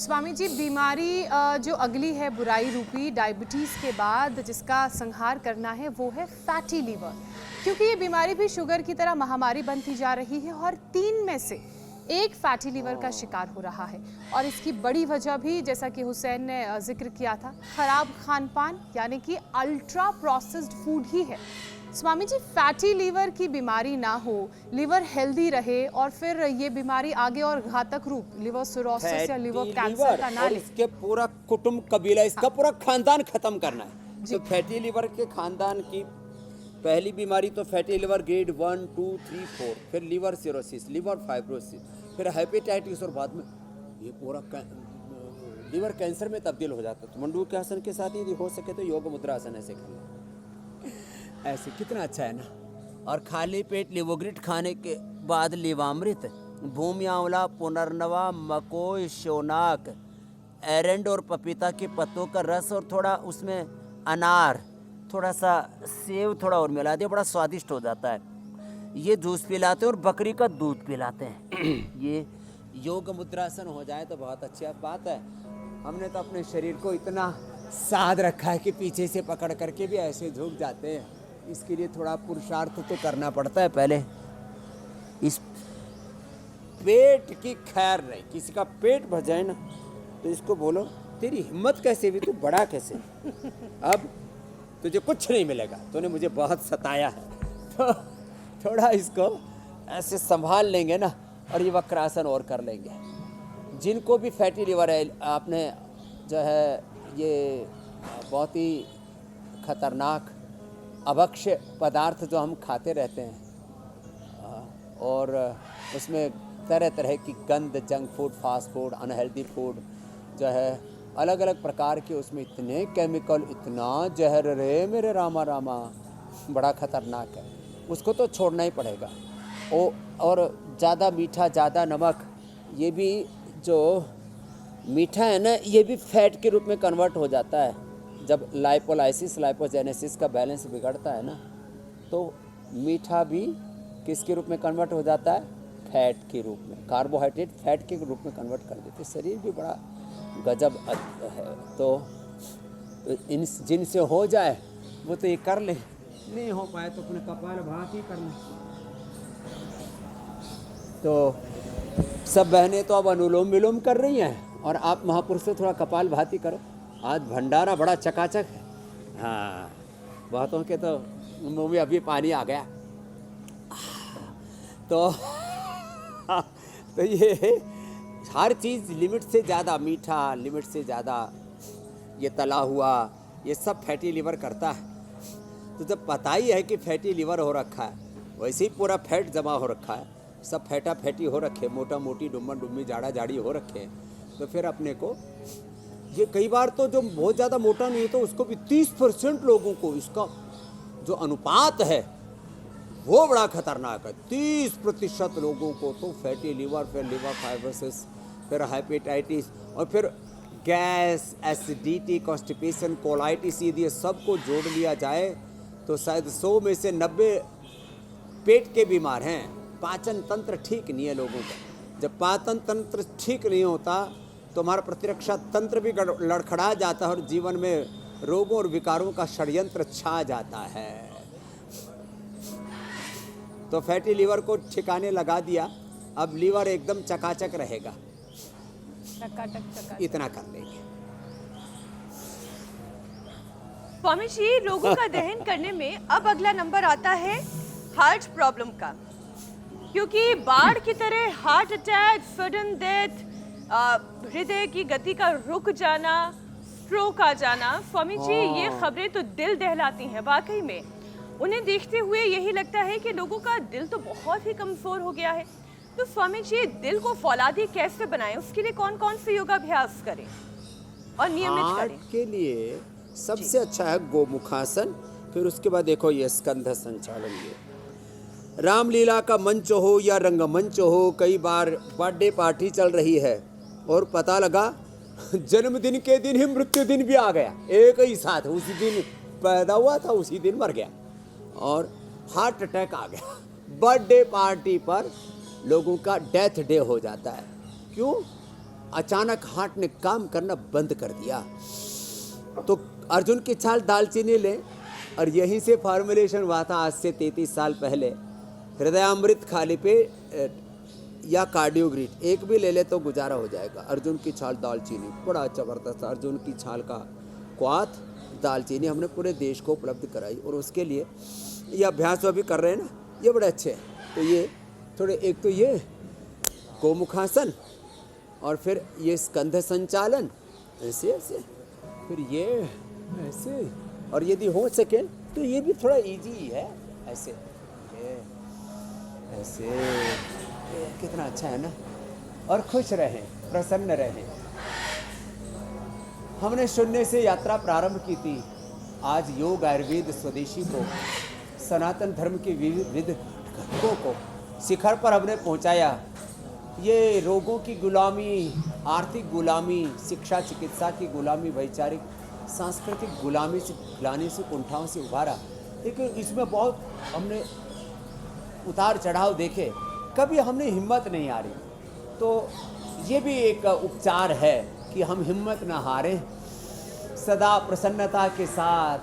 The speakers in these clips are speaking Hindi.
स्वामी जी, बीमारी जो अगली है बुराई रूपी डायबिटीज़ के बाद जिसका संहार करना है वो है फैटी लीवर, क्योंकि ये बीमारी भी शुगर की तरह महामारी बनती जा रही है और 3 में से एक फैटी लीवर का शिकार हो रहा है। और इसकी बड़ी वजह भी, जैसा कि हुसैन ने जिक्र किया था, खराब खान पान यानी कि अल्ट्रा प्रोसेस्ड फूड ही है। स्वामी जी, फैटी लीवर की बीमारी ना हो, लीवर हेल्दी रहे और फिर ये बीमारी आगे और घातक रूप लिवर सिरोसिस या लिवर कैंसर का ना ले, इसके पूरा कुटुंब कबीला, इसका पूरा खानदान खत्म करना है। तो फैटी लीवर के खानदान की पहली बीमारी तो फैटी लिवर ग्रेड 1, 2, 3, 4, फिर लिवर सिरोसिस, लिवर फाइब्रोसिस, फिर हेपेटाइटिस और बाद में ये पूरा लिवर कैंसर में तब्दील हो जाता है। तो मंडूक के आसन के साथ यदि हो सके तो योग मुद्रा आसन ऐसे करना, ऐसे कितना अच्छा है ना। और खाली पेट लिवोग्रिट खाने के बाद लिवामृत, भूमि आंवला, पुनर्नवा, मकोई, शोनाक, एरेंड और पपीता के पत्तों का रस और थोड़ा उसमें अनार, थोड़ा सा सेव थोड़ा और मिला दिया, बड़ा स्वादिष्ट हो जाता है। ये जूस पिलाते हैं और बकरी का दूध पिलाते हैं। ये योग मुद्रासन हो जाए तो बहुत अच्छी बात है। हमने तो अपने शरीर को इतना साध रखा है कि पीछे से पकड़ करके भी ऐसे झुक जाते हैं। इसके लिए थोड़ा पुरुषार्थ तो करना पड़ता है पहले। इस पेट की खैर नहीं, किसी का पेट भर जाए ना तो इसको बोलो तेरी हिम्मत कैसे हुई, तू बड़ा कैसे, अब तुझे कुछ नहीं मिलेगा, तूने मुझे बहुत सताया है। तो थोड़ा इसको ऐसे संभाल लेंगे ना और ये वक्रासन और कर लेंगे। जिनको भी फैटी लिवर है, आपने जो है ये बहुत ही खतरनाक अभक्ष्य पदार्थ जो हम खाते रहते हैं और उसमें तरह तरह की गंद, junk food, fast food, unhealthy food जो है, अलग अलग प्रकार के, उसमें इतने केमिकल, इतना जहर, रे मेरे रामा रामा, बड़ा खतरनाक है। उसको तो छोड़ना ही पड़ेगा। और ज़्यादा मीठा, ज़्यादा नमक, ये भी जो मीठा है ना, ये भी फैट के रूप में कन्वर्ट हो जाता है। जब लाइपोलाइसिस, लाइपोजेनेसिस का बैलेंस बिगड़ता है ना, तो मीठा भी किसके रूप में कन्वर्ट हो जाता है? फैट के रूप में। कार्बोहाइड्रेट फैट के रूप में कन्वर्ट कर देते। शरीर भी बड़ा गजब है। तो इन जिनसे हो जाए वो तो ये कर ले, नहीं हो पाए तो अपने कपाल भात ही कर ले। तो सब बहनें तो अब अनुलोम विलोम कर रही हैं और आप महापुरुष से थोड़ा कपाल भाती करो। आज भंडारा बड़ा चकाचक है। हाँ, बहुतों के तो मुंह में अभी पानी आ गया। तो ये हर चीज़ लिमिट से ज़्यादा मीठा, लिमिट से ज़्यादा ये तला हुआ, ये सब फैटी लिवर करता है। तो जब पता ही है कि फैटी लिवर हो रखा है, वैसे ही पूरा फैट जमा हो रखा है, सब फैटा फैटी हो रखे, मोटा मोटी, डुम्मा डुम्मी, जाड़ा जाड़ी हो रखे हैं, तो फिर अपने को ये कई बार तो जो बहुत ज़्यादा मोटा नहीं है तो उसको भी 30% लोगों को इसका जो अनुपात है वो बड़ा खतरनाक है। 30% लोगों को तो फैटी लिवर, फिर लिवर फाइब्रोसिस, फिर हेपेटाइटिस और फिर गैस, एसिडिटी, कॉन्स्टिपेशन, कोलाइटिस, ये सबको जोड़ लिया जाए तो शायद 100 में से 90 पेट के बीमार हैं। पाचन तंत्र ठीक नहीं है लोगों का। जब पाचन तंत्र ठीक नहीं होता तो हमारा प्रतिरक्षा तंत्र भी लड़खड़ा जाता है और जीवन में रोगों और विकारों का षड्यंत्र छा जाता है। तो फैटी लिवर को ठिकाने लगा दिया, अब लीवर एकदम चकाचक रहेगा। चकाचक। इतना कर लेंगे। स्वामी जी, लोगों का दहन करने में अब अगला नंबर आता है हार्ट प्रॉब्लम का, क्योंकि बाढ़ की तरह हार्ट अटैक, सडन डेथ, हृदय की गति का रुक जाना, स्ट्रोक आ जाना, स्वामी जी ये खबरें तो दिल दहलाती हैं। वाकई में उन्हें देखते हुए यही लगता है कि लोगों का दिल तो बहुत ही कमजोर हो गया है। तो स्वामी जी, दिल को फौलादी कैसे बनाएं, उसके लिए कौन कौन से योगाभ्यास करें और नियमित करें? के लिए सबसे अच्छा है गोमुखासन। फिर उसके बाद देखो ये स्कंध संचालन, ये रामलीला का मंच हो या रंगमंच हो, कई बार बर्थडे पार्टी चल रही है और पता लगा जन्मदिन के दिन ही मृत्यु दिन भी आ गया, एक ही साथ, उसी दिन पैदा हुआ था उसी दिन मर गया और हार्ट अटैक आ गया। बर्थडे पार्टी पर लोगों का डेथ डे हो जाता है। क्यों? अचानक हार्ट ने काम करना बंद कर दिया। तो अर्जुन की छाल दालचीनी ले, और यहीं से फॉर्मुलेशन हुआ था आज से 33 साल पहले। हृदयामृत खाली पे या कार्डियोग्रिड एक भी ले ले तो गुजारा हो जाएगा। अर्जुन की छाल दालचीनी बड़ा ज़बरदस्त। अर्जुन की छाल का क्वाथ दालचीनी हमने पूरे देश को उपलब्ध कराई, और उसके लिए ये अभ्यास जो अभी कर रहे हैं ना, ये बड़े अच्छे हैं। तो ये थोड़े, एक तो ये गोमुखासन, और फिर ये स्कंध संचालन ऐसे ऐसे, फिर ये ऐसे, और यदि हो सके तो ये भी थोड़ा इजी है ऐसे, ये ऐसे। कितना अच्छा है ना। और खुश रहें, प्रसन्न रहें। हमने शून्य से यात्रा प्रारंभ की थी। आज योग आयुर्वेद स्वदेशी को, सनातन धर्म के विविध घटकों को शिखर पर हमने पहुंचाया। ये रोगों की गुलामी, आर्थिक गुलामी, शिक्षा चिकित्सा की गुलामी, वैचारिक सांस्कृतिक गुलामी से, गिलानी से, कुंठाओं से उभारा। लेकिन इसमें बहुत हमने उतार चढ़ाव देखे, कभी हमने हिम्मत नहीं हारी। तो ये भी एक उपचार है कि हम हिम्मत न हारें, सदा प्रसन्नता के साथ,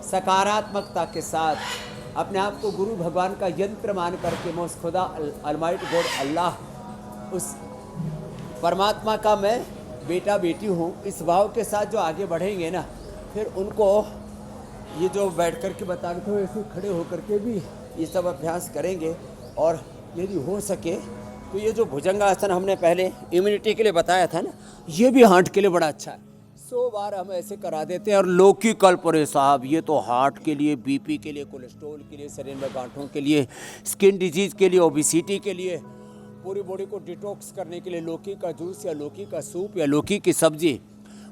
सकारात्मकता के साथ अपने आप को गुरु भगवान का यंत्र मान करके, मैं उस खुदा अलमाइट गॉड अल्लाह, उस परमात्मा का मैं बेटा बेटी हूँ, इस भाव के साथ जो आगे बढ़ेंगे ना, फिर उनको ये जो बैठ कर के बता रहे थे ऐसे खड़े होकर के भी ये सब अभ्यास करेंगे। और यदि हो सके तो ये जो भुजंगासन हमने पहले इम्यूनिटी के लिए बताया था ना, ये भी हार्ट के लिए बड़ा अच्छा है। 100 बार हम ऐसे करा देते हैं। और लौकी कल्परे साहब, ये तो हार्ट के लिए, बीपी के लिए, कोलेस्ट्रॉल के लिए, शरीर में गांठों के लिए, स्किन डिजीज के लिए, ओबिसिटी के लिए, पूरी बॉडी को डिटॉक्स करने के लिए लौकी का जूस या लौकी का सूप या लौकी की सब्जी,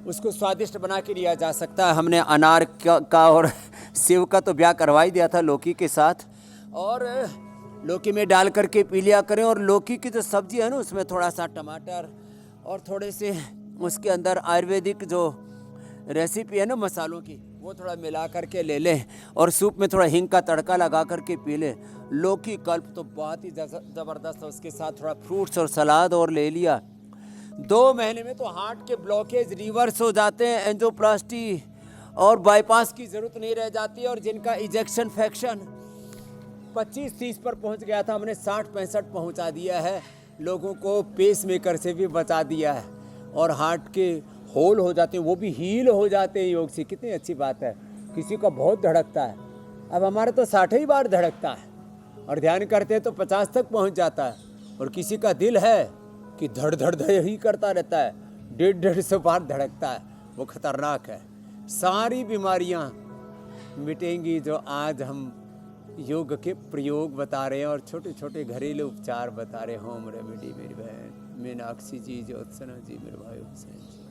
उसको स्वादिष्ट बना के लिया जा सकता है। हमने अनार का और सेव का तो ब्याह करवा ही दिया था लौकी के साथ, और लौकी में डाल करके पी लिया करें। और लौकी की जो सब्जी है ना, उसमें थोड़ा सा टमाटर और थोड़े से उसके अंदर आयुर्वेदिक जो रेसिपी है ना मसालों की, वो थोड़ा मिला करके ले लें, और सूप में थोड़ा हींग का तड़का लगा करके पी लें। लौकी कल्प तो बहुत ही ज़बरदस्त है। उसके साथ थोड़ा फ्रूट्स और सलाद और ले लिया। 2 महीने में तो हार्ट के ब्लॉकेज रिवर्स हो जाते हैं, एंजियोप्लास्टी और बाईपास की ज़रूरत नहीं रह जाती है। और जिनका इजेक्शन फ्रैक्शन 25-30 पर पहुंच गया था, हमने 60-65 पहुंचा दिया है। लोगों को पेस मेकर से भी बचा दिया है, और हार्ट के होल हो जाते हैं, वो भी हील हो जाते हैं योग से। कितनी अच्छी बात है। किसी का बहुत धड़कता है, अब हमारा तो 60 ही बार धड़कता है, और ध्यान करते हैं तो 50 तक पहुंच जाता है। और किसी का दिल है कि धड़ धड़ धड़ ही करता रहता है, 150-150 बार धड़कता है, वो खतरनाक है। सारी बीमारियां मिटेंगी जो आज हम योग के प्रयोग बता रहे हैं, और छोटे छोटे घरेलू उपचार बता रहे हैं। होम रेमेडी मेरी बहन मीनाक्षी जी, ज्योत्सना जी, मेरे भाई हुसैन जी।